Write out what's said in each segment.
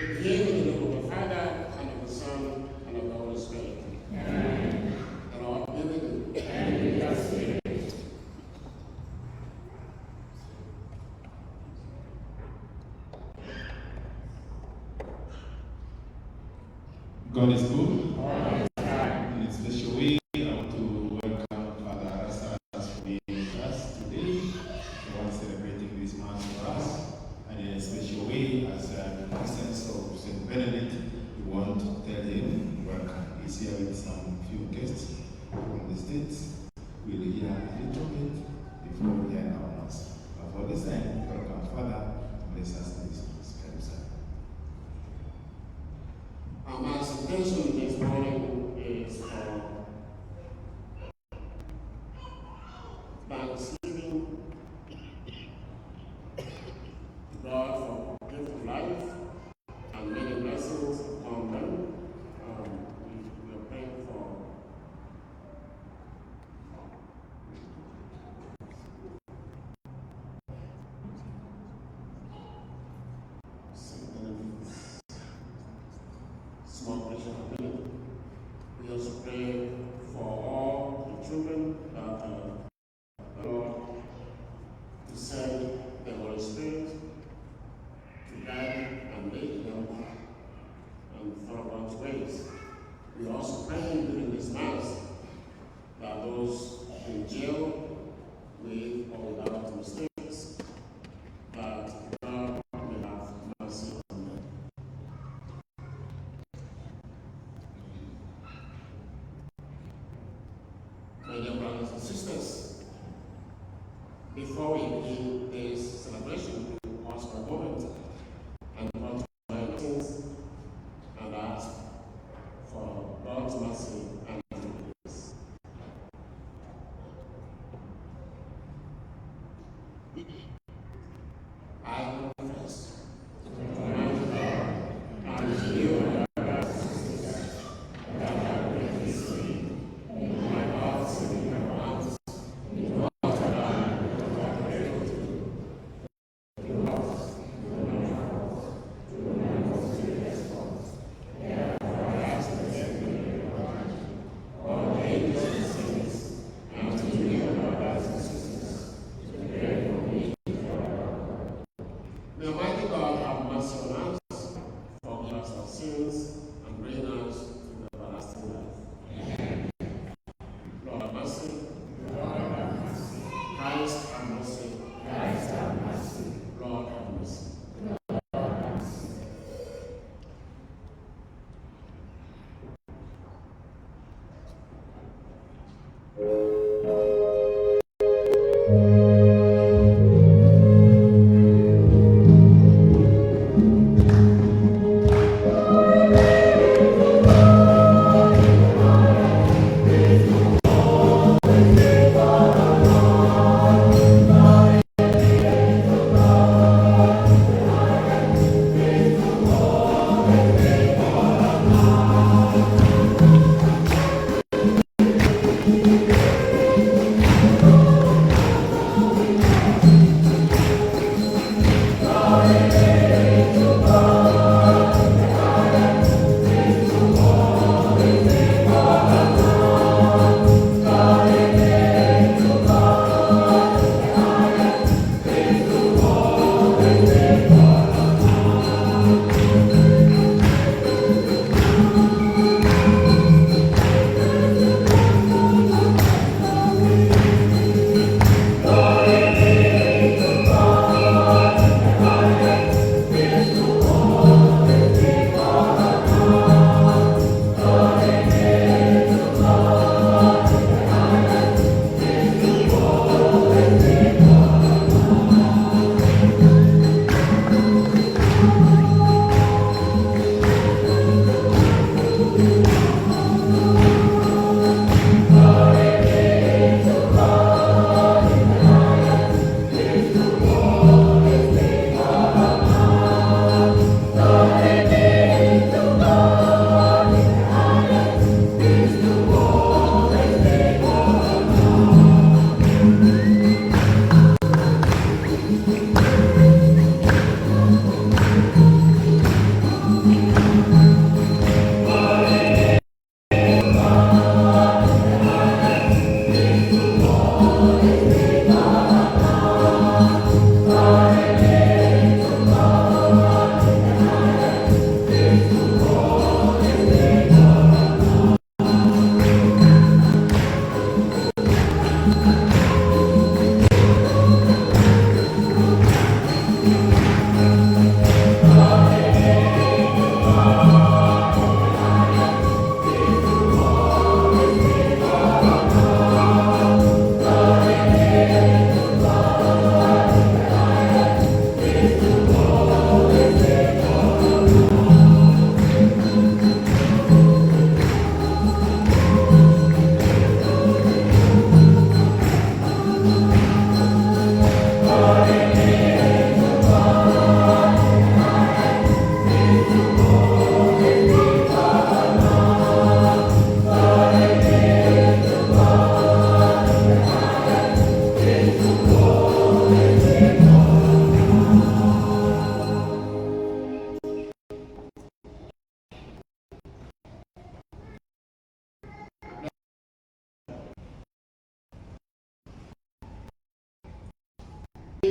Here in the name of the Father, and of the Son, and of the Holy Spirit. Amen. The Lord be with you. And with your spirit. God is good. In a special way, I want to welcome Father Arastas for being with us today. The one celebrating this Mass for us. And in a special way, as the Christians of St. Benedict, we want to tell him welcome. He's here with some few guests from the States. We'll hear a little bit before we hear our Mass. But for this time, welcome Father. Bless us in this Mass. Our Mass intention this morning is for thanksgiving God for gift of life and many blessings upon them. We are praying for small Christian community. We also pray for all the children that the Lord to send the Holy Spirit to guide and lead them and follow God's ways. We also pray during this Mass that those in jail with or without mistakes, that God may have mercy on them. My dear brothers and sisters, before we begin this celebration, we will pause for a moment and come to our blessings and ask for God's mercy and forgiveness. I confess to God and to you, my brothers and sisters, that I have greatly sinned in my thoughts and in my words, in what I have done and what I failed to do. To us, to my fault, to my most serious fault. Therefore I ask that you may pardon all the angels and saints, and to you, my brothers and sisters, to pray for me forever.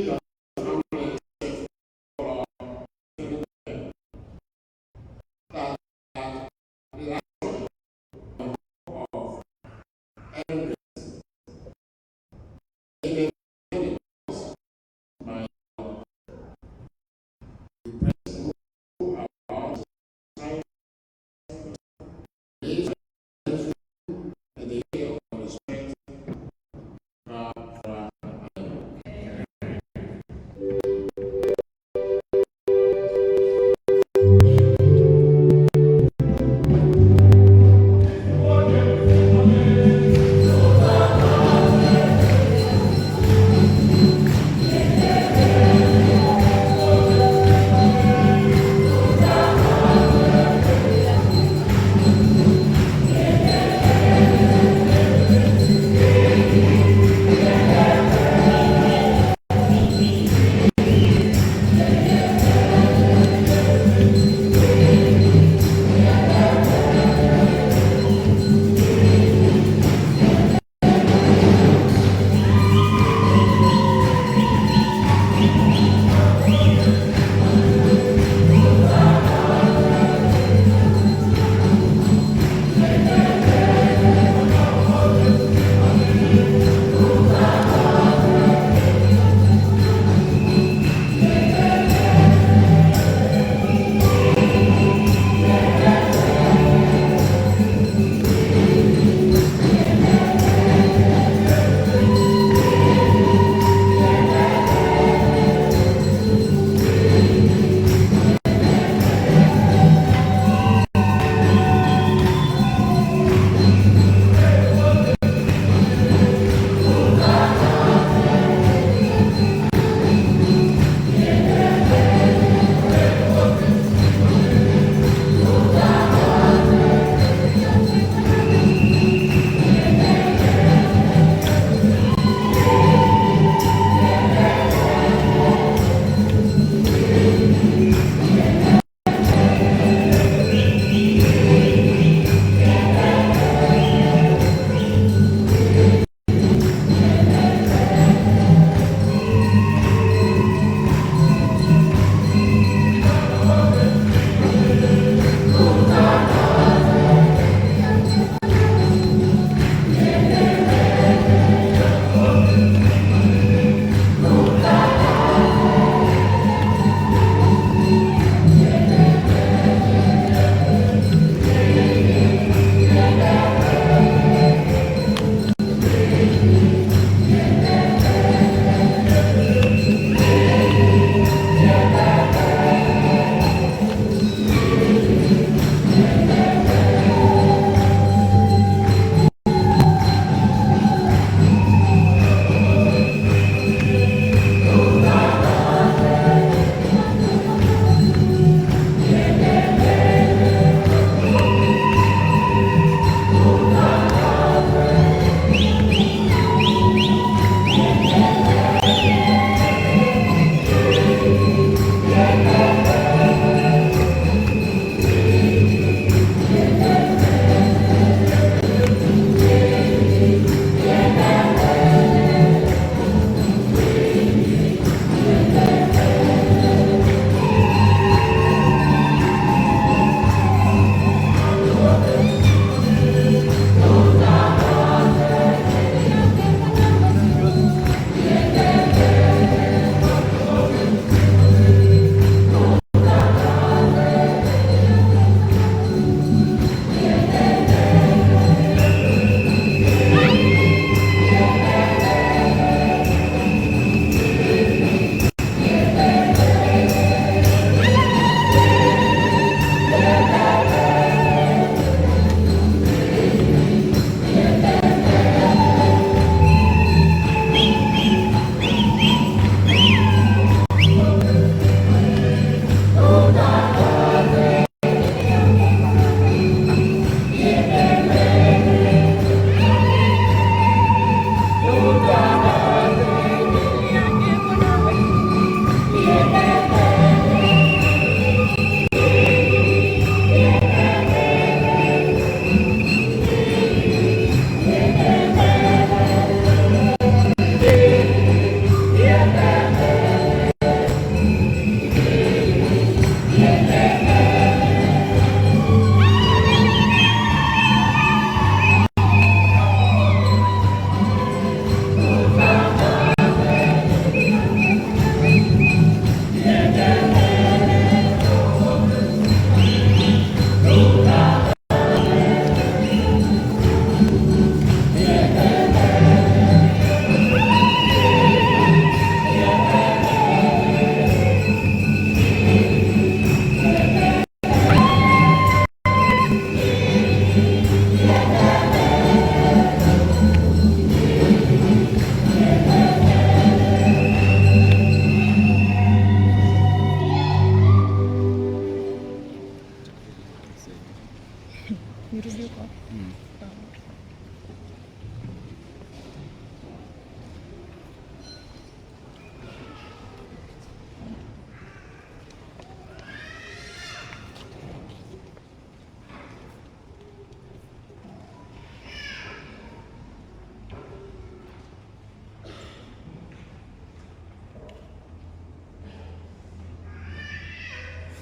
your family for that life of endless in the my present about live in the year of the strength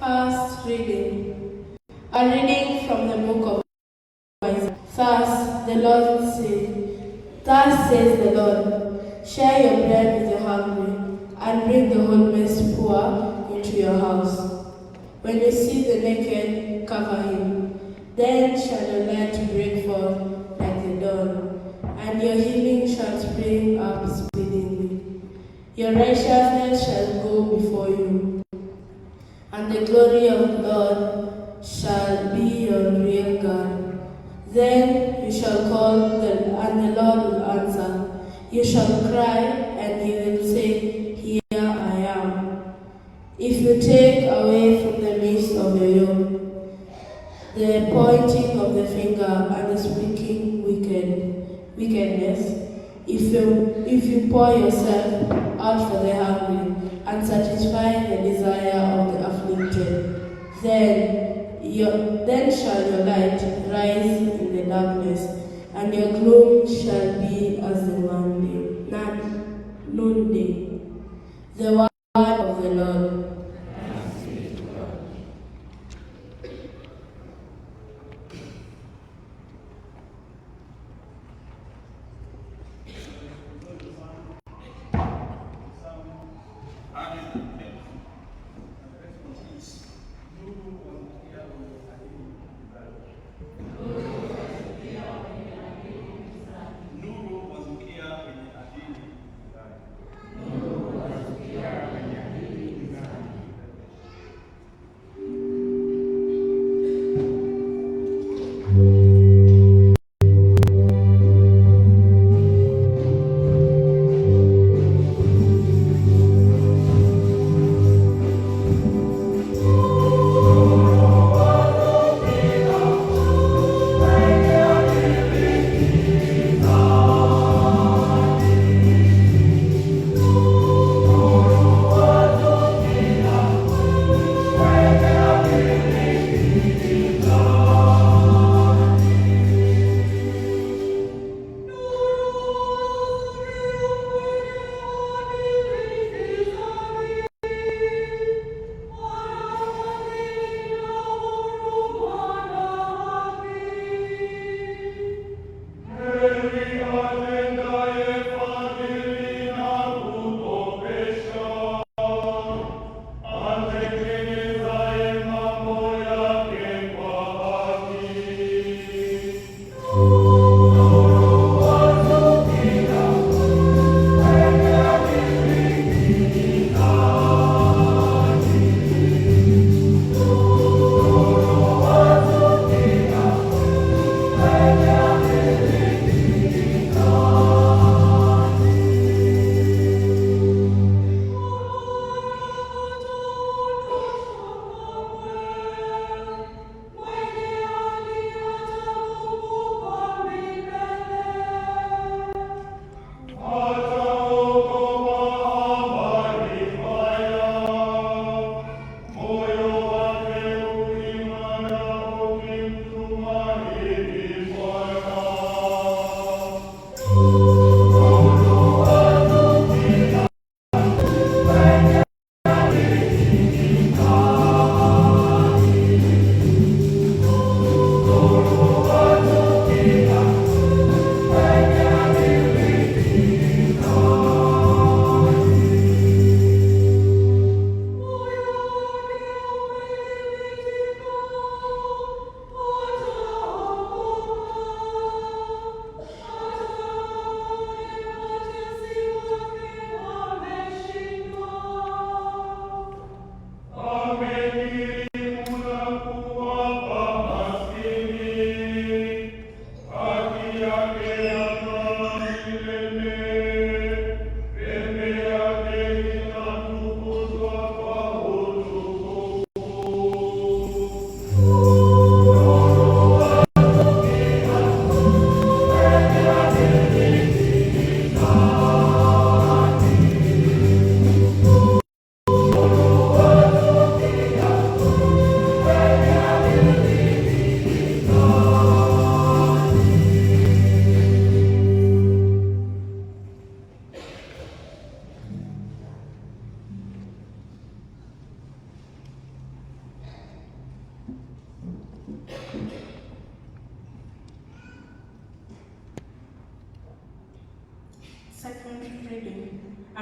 First reading. A reading from the book of Isaiah. Thus says the Lord, share your bread with the hungry, and bring the homeless poor into your house. When you see the naked, cover him. Then shall your light break forth like the dawn, and your healing shall spring up speedily. Your righteousness shall go before you, and the glory of the Lord shall be your rear guard. Then you shall call, and the Lord will answer. You shall cry, and he will say, here I am. If you take away from the midst of your yoke the pointing of the finger and the speaking wickedness, if you pour yourself out for the hungry and satisfy the desire of the afflicted, then shall your light rise in the darkness, and your gloom shall be as the noonday. The word of the Lord.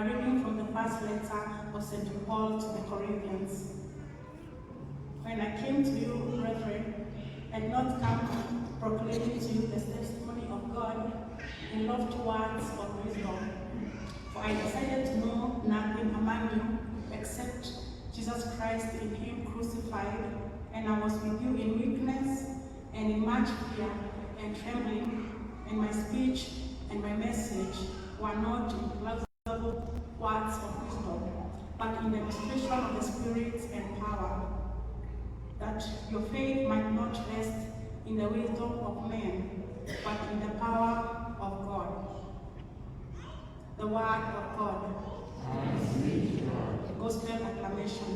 A reading from the first letter of St. Paul to the Corinthians. When I came to you, brethren, I did not come proclaiming to you the testimony of God in lofty words of wisdom. For I decided to know nothing among you except Jesus Christ in him crucified, and I was with you in weakness and in much fear and trembling, and my speech and my message were not in plausible words of wisdom, but in the demonstration of the Spirit and power, that your faith might not rest in the wisdom of men, but in the power of God. The word of God. Gospel acclamation.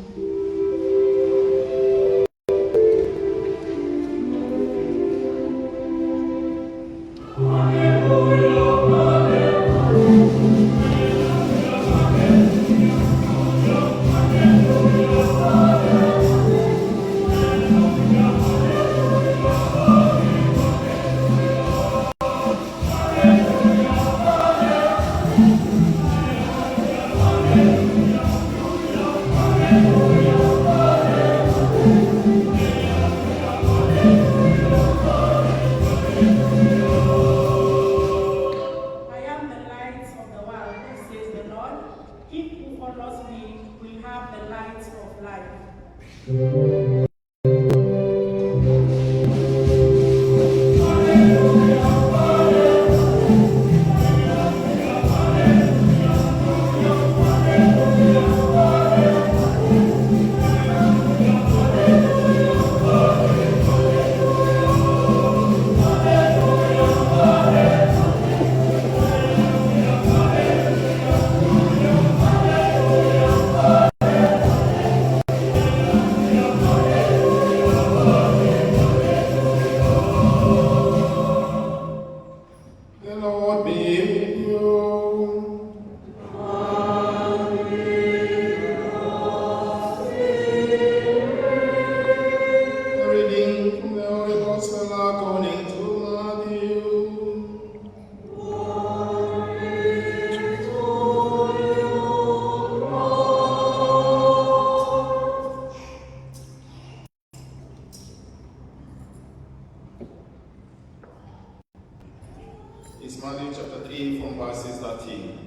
It's Matthew chapter 3 from verses 13.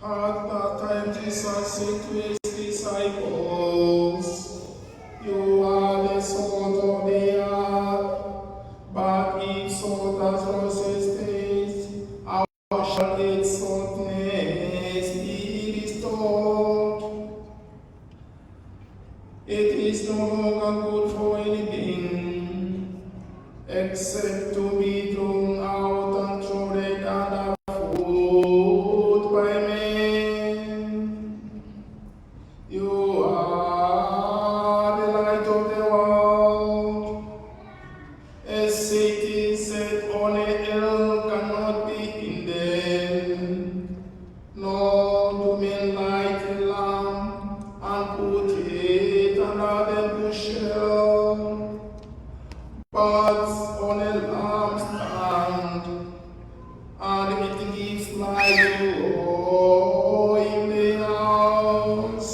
At that time Jesus said to his disciples, "You are the salt of the earth, but if salt has lost its taste, how shall its saltness be restored? It is no longer good for anything except to be thrown out and trodden underfoot by men. You are the light of the world. A city set on a hill cannot be hidden, nor do men light a lamp and put it under the bushel, but on a lampstand, and it gives light to all in the house.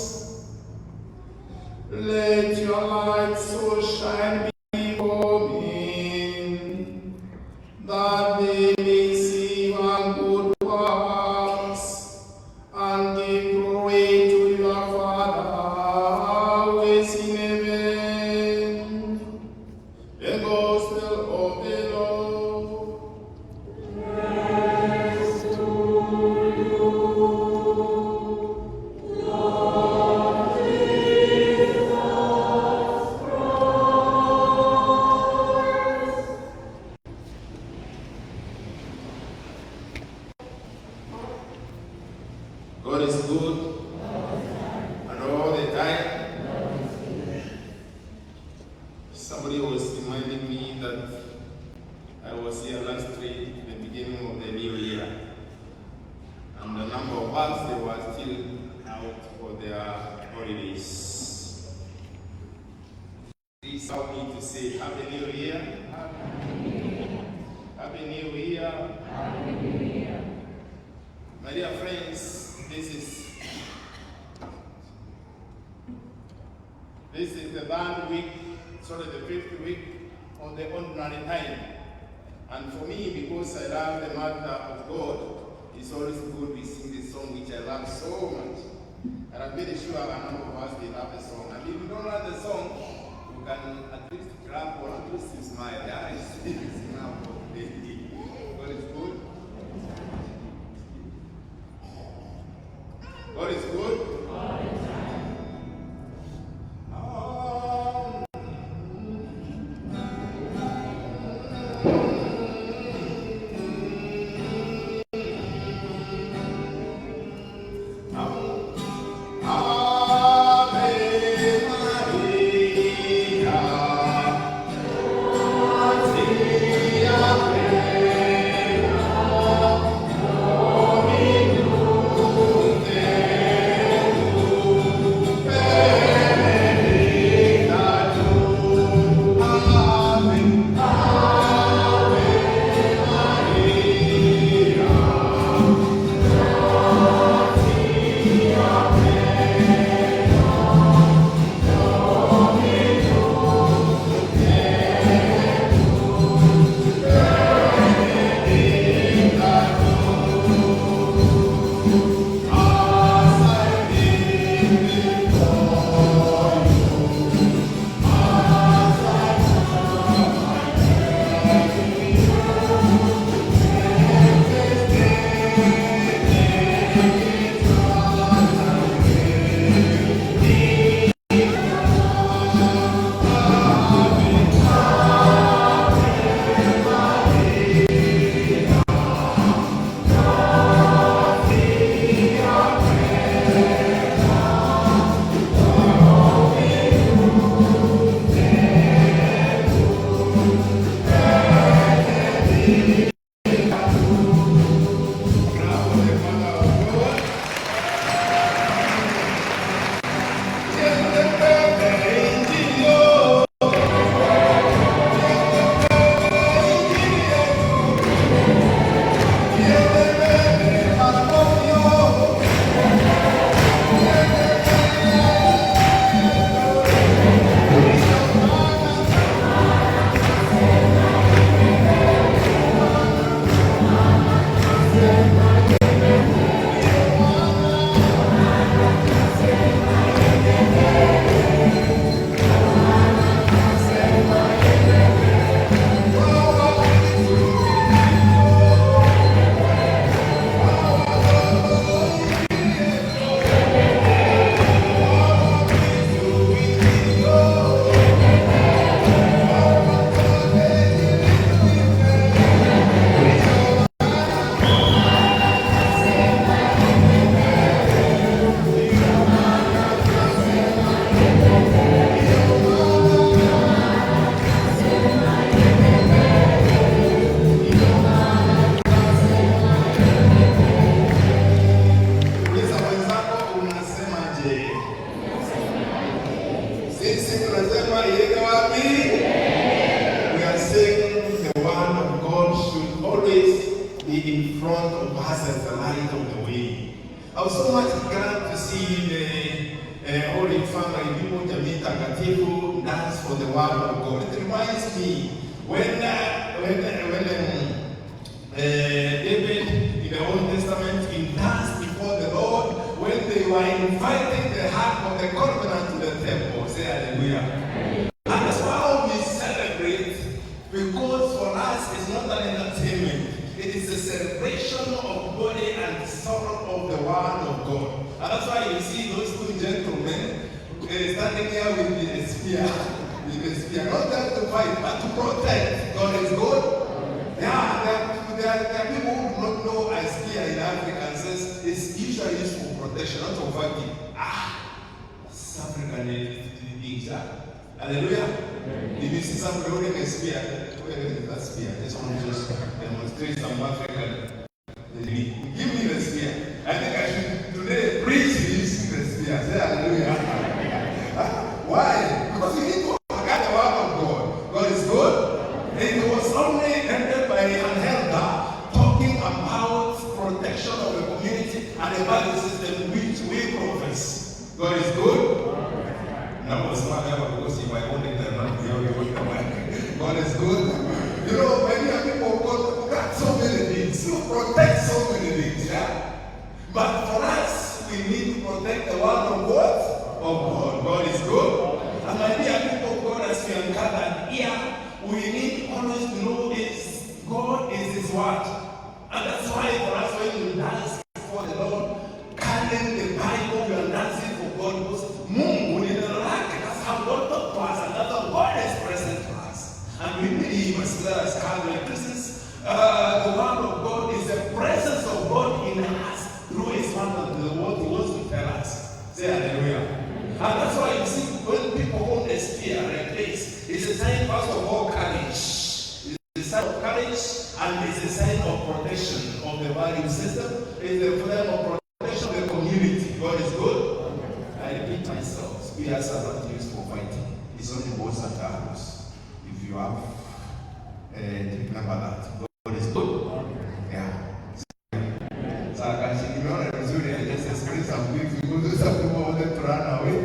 Let your light so shine before men, that they may see your good works and give glory to your Father who is in heaven." The Gospel of the Lord. Praise to you, Lord Jesus Christ. God is good, and all the time. Somebody was reminding me that I was here last week, the beginning of the new year, and the number of us, they were still out for their holidays. Please help me to say Happy New Year. Happy New Year. Happy New Year. My dear friends, this is the band week, the 5th week of the ordinary time. And for me, because I love the matter of God, it's always good we sing this song which I love so much. And I'm very sure a number of us, they love the song. And if you don't love the song, you can at least clap or at least smile. Yeah, it's now. God is good. God is good. Only ended by an elder talking about protection of the community baptism which we profess. God is good. That was not ever because in my own internet, God is good. You know, many people got so many things, to protect so many things, yeah? But for us, we need to protect the word of God. God is good. And my dear people of God, as we are gathered here, we need always to know is God is His word. And that's why for us when we dance for the Lord, carrying the Bible, we are dancing for God because Mungu ni neno lake. That's how God talks to us, and that's how God is present to us. And we believe as well as Catholic Christians, the word of God is the presence of God in us through His word and what He wants to tell us. Say hallelujah. And that's why you see when people hold a spear like this, it's a sign first of all courage. It's a sign of courage and it's a sign of protection of the value system. It's a sign of protection of the community. God is good. I repeat myself. Spears are not used for fighting. It's only bows and arrows. If you have, remember that. God is good. Yeah. So I just express some things because some people wanted to run away.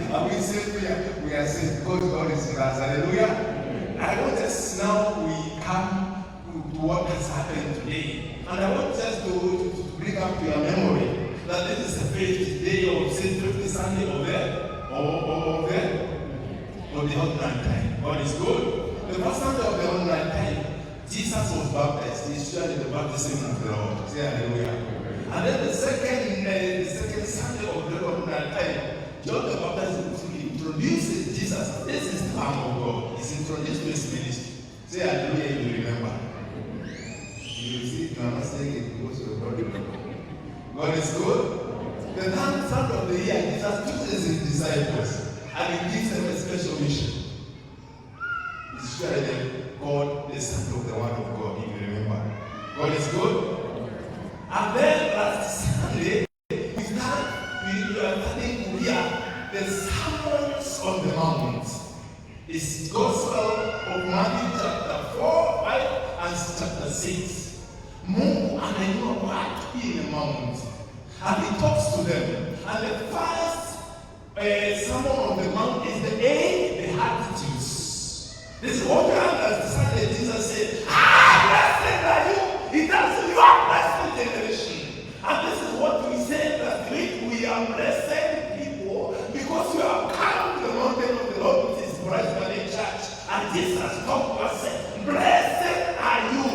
And we say we are saved because God is with us. Hallelujah. I want us now we come to what has happened today. And I want us to bring up to your memory that this is the first day of St. 50 Sunday of the ordinary time. God is good. The first Sunday of the ordinary time, Jesus was baptized. He shared the baptism of the Lord. Say hallelujah. And then the second Sunday of the ordinary time, John the Baptist introduces Jesus. This is the Lamb of God. He's introduced to His ministry. Say hallelujah, you remember. You see, you are not saying it because you are God. God is good. The 10th Sunday of the year, Jesus chooses His disciples and He gives them a special mission. He's sharing them God, the Son of the Word of God, if you remember. God is good. And then last Sunday, we are starting to hear the sermons on the mount. It's Gospel of Matthew chapter 4, 5, and chapter 6. Mungu anajua watu in the mount. And He talks to them. And the first sermon on the mount is the Beatitudes. This is what we understand that Jesus said, blessed are you. He tells you, you are blessed generation. And this is what we say that we are blessed people because we have come to the mountain of the Lord, which is Christ Valley Church. And Jesus talked to us, said, blessed are you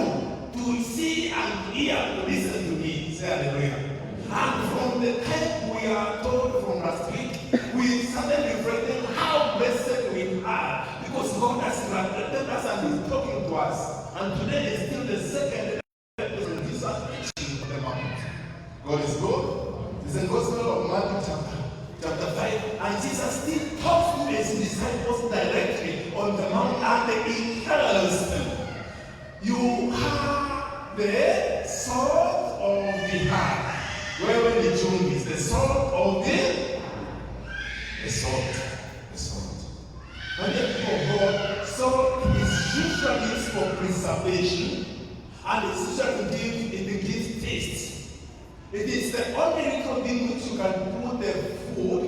to see and hear, to listen to me. Say hallelujah. And from the time we are told from last week, we started reflecting how blessed we are because God has granted us and He's talking to us. And today is still the second Jesus preaching on the mount. God is good. It's the Gospel of Matthew chapter 5. And Jesus still talks to His disciples directly on the mount and He tells them, you are the salt of the earth. Where when the tomb is the salt of the salt. And the people of God, salt is usually used for preservation, and it's usually it gives taste. It is the only little thing which you can put the food,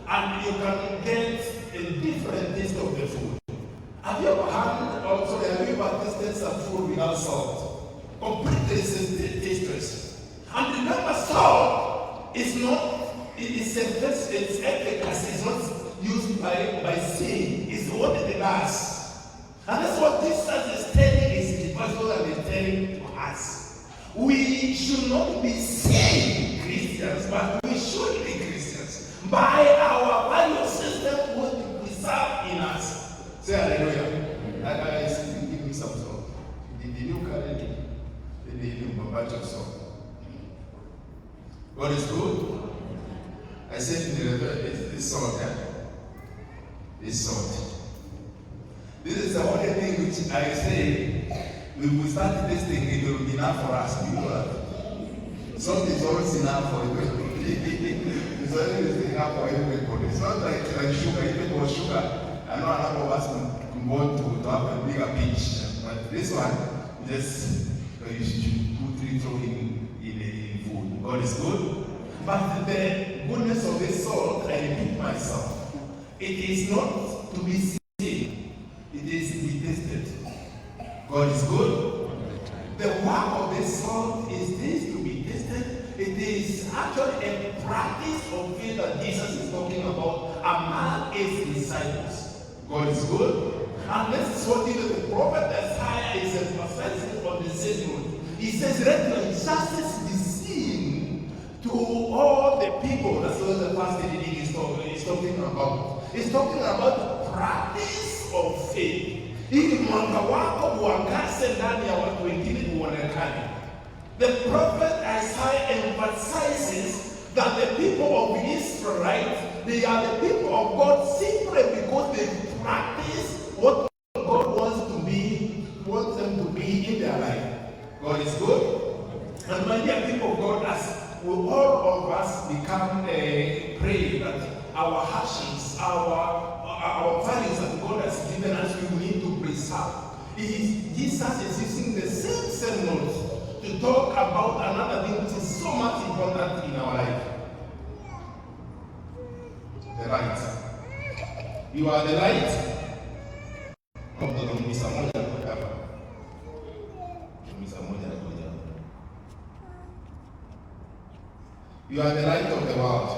and you can get a different taste of the food. Have you ever had, have you ever tasted some food without salt? Completely tasteless. And remember, salt is not, it's efficacy is not used by sin. It's what it does. And that's what Jesus is telling His disciples and is telling to us. We should not be saying Christians, but we should be Christians. By our value system, what we serve in us. Say hallelujah. I give me some salt. The new current, the new batch of salt. God is good. I said it's salt, yeah? It's salt. This is the only thing which I say, when we start this thing, it will be enough for us. You know that. Salt is always enough for everybody. It's always enough for everybody. It's not like sugar. If it was sugar, I know a lot of us want to have a bigger pinch. But this one, just you should put it through in food. God is good. But the goodness of this salt, I repeat myself, it is not to be seen, it is to be tasted. God is good. The work of this salt is this, to be tasted. It is actually a practice of faith that Jesus is talking about among his disciples. God is good. And this is what even the prophet Isaiah is emphasizing on the same note. He says, let your justice be seen to all the people. That's what the first reading is talking about. He's talking about the practice of faith. Ili mwanga wako uangaze ndani ya watu wengine uonekane. The prophet Isaiah emphasizes that the people of Israel, they are the people of God simply because they practice what God wants them to be in their life. God is good. And my dear people of God, as all of us become pray that our actions, our values that God has given us, we need to preserve. Jesus is using the same note to talk about another thing which is so much important in our life. The light. You are the light. You are the light of the world.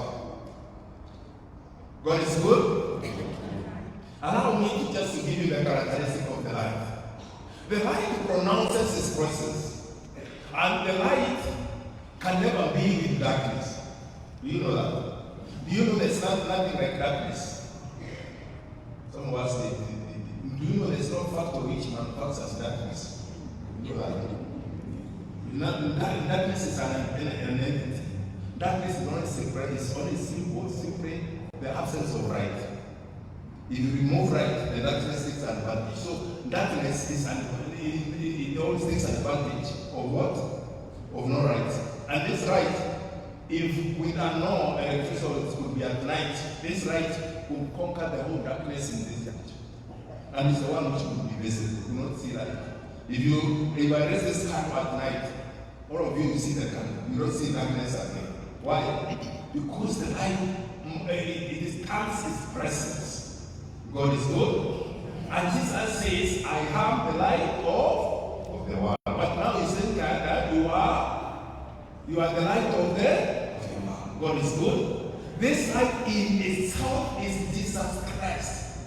God is good. Allow me to just give you the characteristic of the light. The light pronounces its presence, and the light can never be with darkness. Do you know that? Do you know there's nothing like darkness? Some of us say, do you know there's no factor which manufactures darkness? You know that? Darkness is an entity. Darkness is not separate, it's only simply the absence of light. If you remove light, the darkness takes advantage. So darkness is it always takes advantage of what? Of no light. And this light, if we don't know electricity could be at night, this light will conquer the whole darkness in this church. And it's the one which will be visible. You will not see light. If I raise this candle at night, all of you will see the candle. You don't see darkness at night. Why? Because the light, it stands its presence. God is good. And Jesus says, I am the light of the world. But now he's saying that you are the light of the world. God is good. This light in itself is Jesus Christ.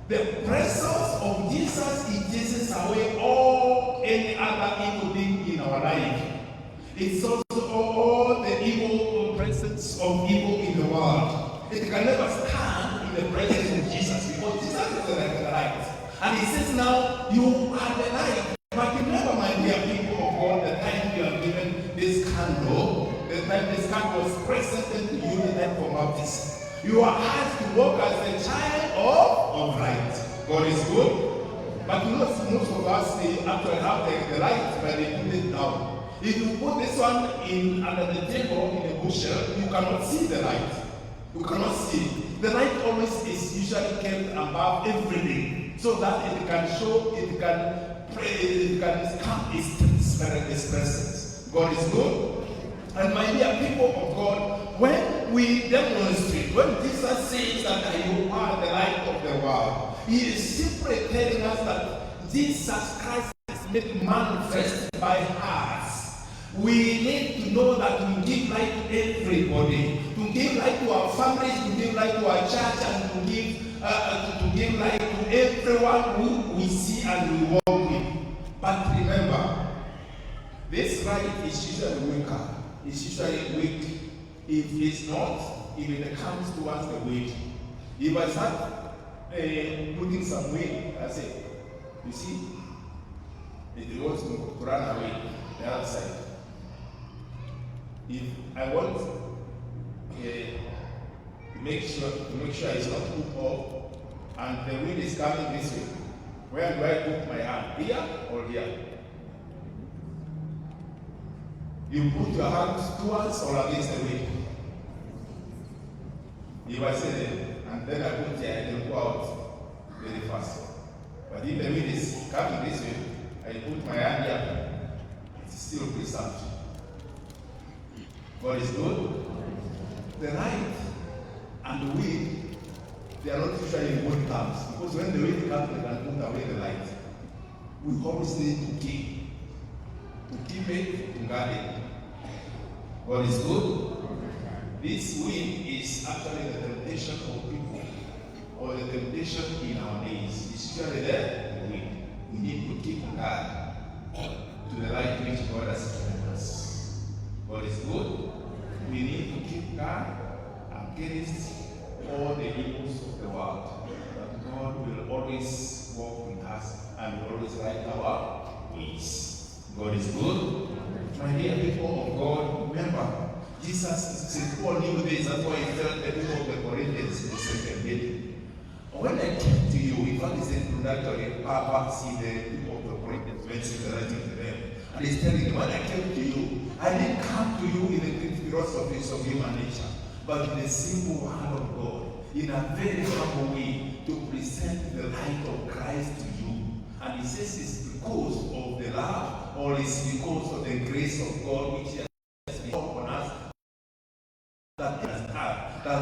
The presence of Jesus, it chases away all any other evil thing in our life. It's also all the evil presence of evil in the world. It can never stand in the presence of Jesus because Jesus is the light. And he says now, you are the light. But remember, my dear people of God, the time you have given this candle, the time this candle was presented to you the night for baptism. You are asked to walk as a child of light. God is good. But most of us, they actually have the light, but they put it down. If you put this one under the table in a bushel, you cannot see the light. You cannot see. The light always is usually kept above everything, so that it can show, it can pray, it can stamp its presence. God is good. And my dear people of God, when we demonstrate, when Jesus says that you are the light of the world, he is simply telling us that Jesus Christ is made manifest by us. We need to know that we give light to everybody, to give light to our families, to give light to our church, and to give light to everyone who we see and we walk with. But remember, this light is usually weaker. It's usually weak. If it's not, if it comes towards the weight. If I start putting some weight, I say, you see, it wants to run away the other side. If I want to make sure it's not put off and the wind is coming this way, where do I put my hand? Here or here? You put your hands towards or against the wind. If I say that, and then I put here and then go out very fast. But if the wind is coming this way, I put my hand here, it's still preserved. God is good. the light and the wind, they are not usually in good terms. Because when the wind comes, they can put away the light. We always need to keep it in garden. God is good. This wind is actually the temptation of people, or the temptation in our days. It's usually there, the wind. We need to keep guard to the light which God has given us. God is good. We need to keep guard against all the evils of the world. That God will always walk with us and will always light our ways. God is good. My dear people of God, remember, Jesus, since Paul knew this, that's why he told the people of the Corinthians in the second meeting. When I came to you, in fact, it's introductory, see the people of the Corinthians, when he's writing to them. And he's telling them, when I came to you, I didn't come to you in the great philosophies of human nature, but in a simple word of God, in a very humble way, to present the light of Christ to you. And he says it's because of the love, or it's because of the grace of God which he has been upon us, that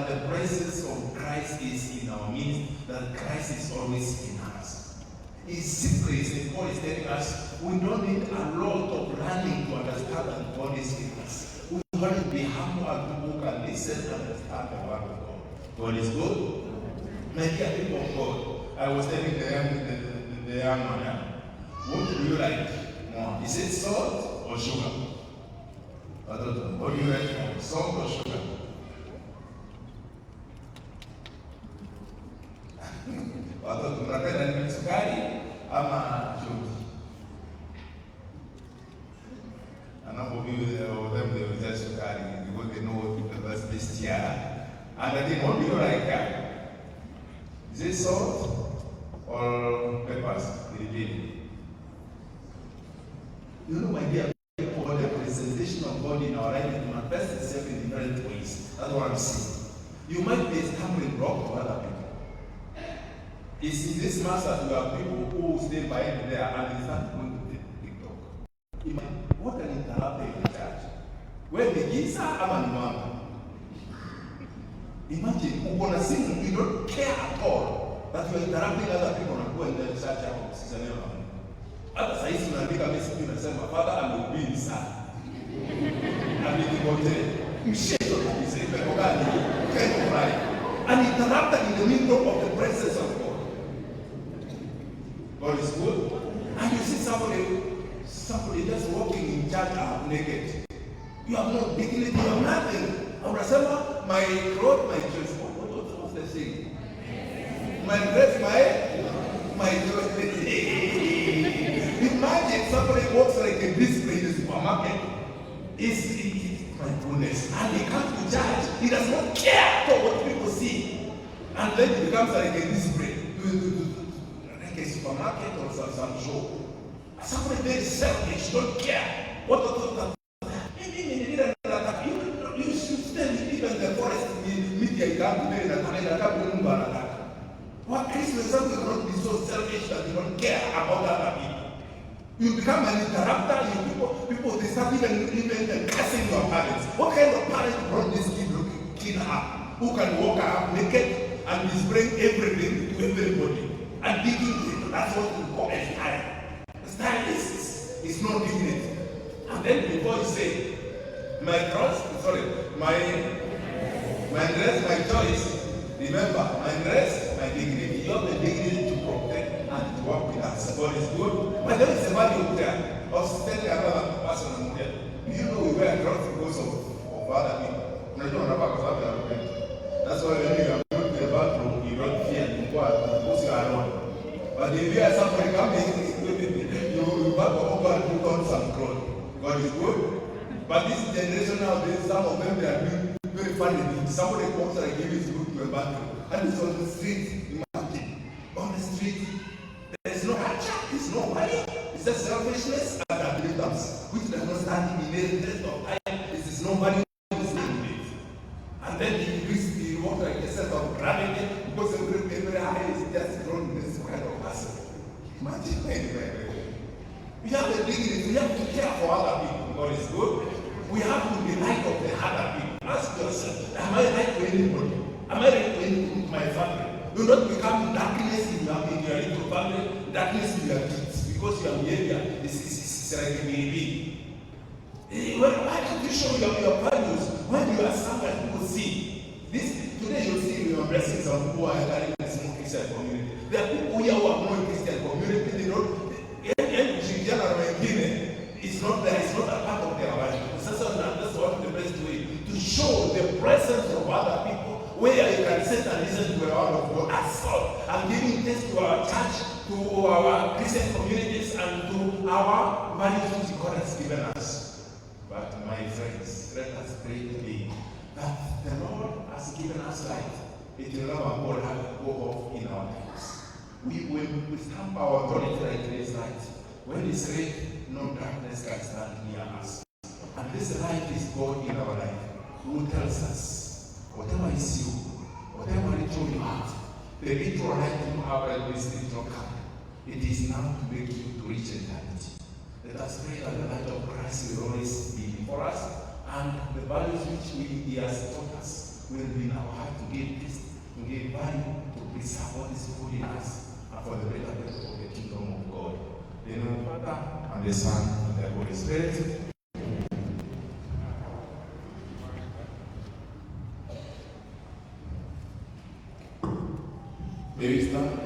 the presence of Christ is in our midst, that Christ is always in us. It's simply, St. Paul is telling us, we don't need a lot of learning to understand that God is with us. We only be humble and people can listen and understand the word of God. God is good. My dear people of God, I was telling the young man, what do you like more? Is it salt or sugar? I don't know. What do you like more? Salt or sugar? Watoto tunapenda ni sukari ama chumvi. Anapoviu them they will just sukari because they know the best taste here. And I think, what do you like? Is it salt or peppers? You know, my dear people, the presentation of God in our life is manifest itself in different ways. That's what I'm saying. You might be a stumbling block to other people. It's in this mass that you have people who stay by it there and they start going to TikTok. Imagine, what can interrupt in the church? Where the Giza and Mama. Imagine, you don't care at all that you're interrupting other people and go in the church and season. Hata saa hizi unaandika message unasema Father amehubiri sana. Amenipotea. Msheto kabisa ipepo gani? Kendo right. And interrupted in the middle of the presence of God. God is good. And you see somebody just walking in church naked. You have no dignity, you have nothing. Unasema my clothes, my dress. What's the thing? My dress, my dress. Imagine somebody walks like a display in the supermarket. My goodness. And he comes to church. He does not care for what people see. And then he becomes like a display. Like a supermarket or some show. Somebody very selfish, don't care. What you should stand even the forest media can't be in what Christians cannot be so selfish that you don't care about other people. You become an interrupter. People they start even cursing your parents. What kind of parents brought this kid up? Who can walk up naked and displaying everything to everybody and dignity? That's what we call a style. Style is no dignity. And then before you say, my dress, my choice. Remember, my dress, my dignity. You have the dignity to protect and to work with us. God is good. But there is a value there. I was telling another person, do you know we wear clothes because of other people? No, you don't have a. That's why when you are going to the bathroom, you don't fear to go out because you are alone. But if you are somebody coming, you back over and put on some clothes. God is good. But this generation nowadays, some of them they are doing very funny things. Somebody comes and gives his book to a bathroom. And it's on the street. Imagine. On the street. There is no culture, there's no money. It's just selfishness and abilities, which does not stand in the test of time. This is nobody who is doing it. And then he walks like a set of gravity because every eye is just drawn in this kind of person. Imagine. We have the dignity, we have to care for other people. God is good. We have to be light of the other people. Ask yourself, am I right to anybody? Am I right to my family? Do not become darkness in your little family, darkness in your kids, because your behavior is like a baby. Why don't you show your values when you are somewhere people see? Today you see your blessings of people who are carrying a small Christian community. There are people here who are more Christian community. They don't. It's not there. It's not a part of their life. That's what the best way to show the presence of other people, where you can sit and listen to the word of God as salt. I'm giving this to our church, to our Christian communities, and to our values which God has given us. But my friends, let us pray today that the Lord has given us light. It will never go off in our lives. We stamp our authority like this light. When it's red, no darkness can stand near us. And this light is God in our life, who tells us, whatever is you, whatever ritual you have, the ritual light you have at this ritual camp, it is now to make you to reach eternity. Let us pray that the light of Christ will always be before us, and the values which He has taught us will be in our heart to give this, to give value, to preserve what is good in us, and for the betterment of the kingdom of God. In the name of the Father, and the Son, and the Holy Spirit. May we stand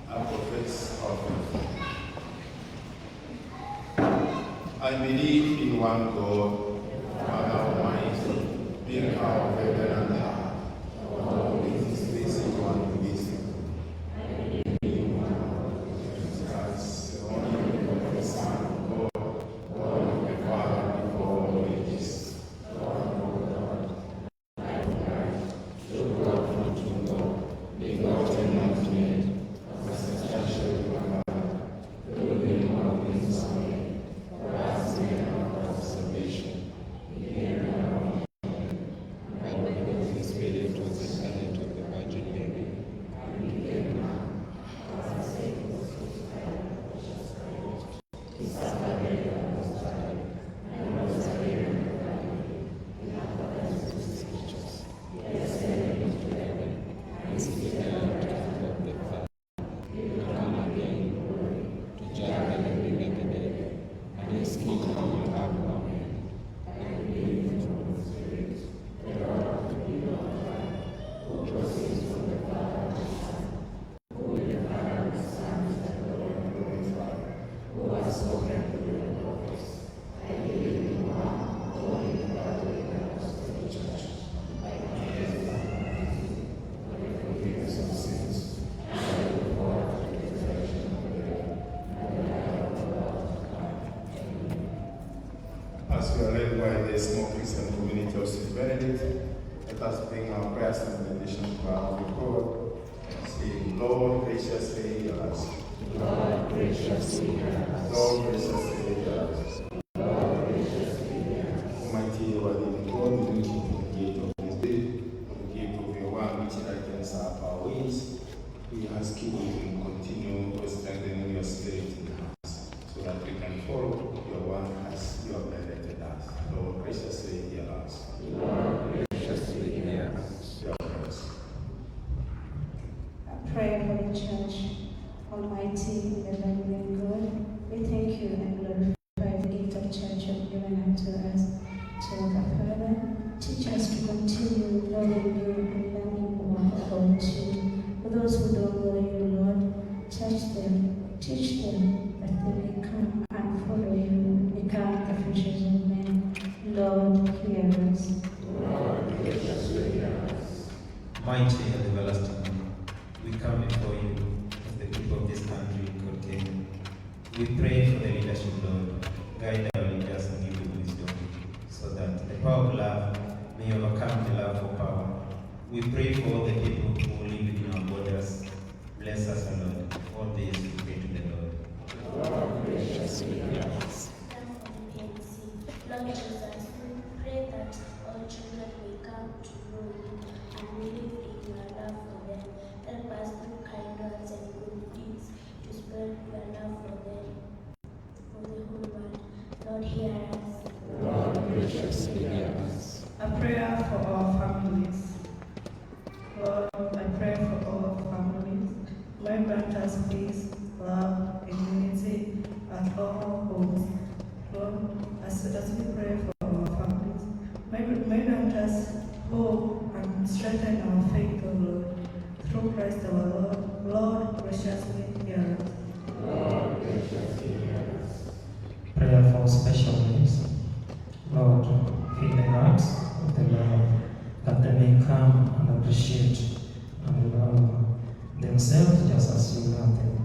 and profess our faith. I believe in one God, Father Almighty, maker of heaven and earth, all things visible and invisible. As we are led by the small Christian community of St. Benedict, let us bring our prayers and meditation to our God. Say, Lord, graciously hear us. Lord, graciously hear us. Lord, graciously hear us. Lord, graciously hear us. Almighty, ever living God, we keep the gate of His day, the gate of your one which lightens up our ways. We ask you to continue to strengthen your spirit in us, so that we can follow your one as you have directed us. Lord, graciously hear us. Lord, graciously hear us. Your prayers. Pray for the church. Almighty, ever-living God, we thank you and glorify the gift of church you have given unto us. So, Father, teach us to continue loving you and learning more about you. For those who don't know you, Lord, teach them that they may come and follow you, become the fishers of men. Lord, hear us. Lord, graciously hear us. Mighty and everlasting God, we come before you as the people of this country, God Kenya. We pray for the leadership, Lord. Guide our leaders and give them wisdom, so that the power of love may overcome the love for power. We pray for all the people who live within our borders. Bless us, O Lord. All days we pray to the Lord. Lord, graciously hear us. Lord Jesus, we pray that all children may come to know you and believe in your love for them. Help us do kind words and good deeds to spread your love for them, for the whole world. Lord, hear us. Lord, graciously hear us. A prayer for all Lord, I pray for all families. May grant us peace, love, and unity at all homes. Lord, as we pray for our families, may grant us hope and strengthen our faith, O Lord. Through Christ our Lord, Lord, graciously hear us. Lord, graciously hear us. Prayer for special needs. Lord, fill the hearts of the beloved, that they may come and appreciate and love themselves just as you love them.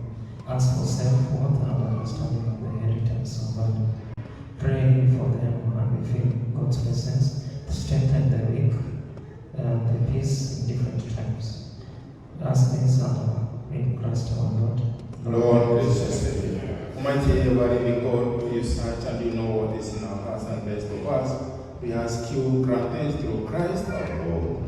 Ask for self-worth and understanding of the inheritance of God. Pray for them and we feel God's presence to strengthen the weak and the peace in different times. Ask things in Christ our Lord. Lord, graciously hear us. Almighty everybody, God, you search and you know what is in our hearts and best of us. We ask you, grant us through Christ our Lord.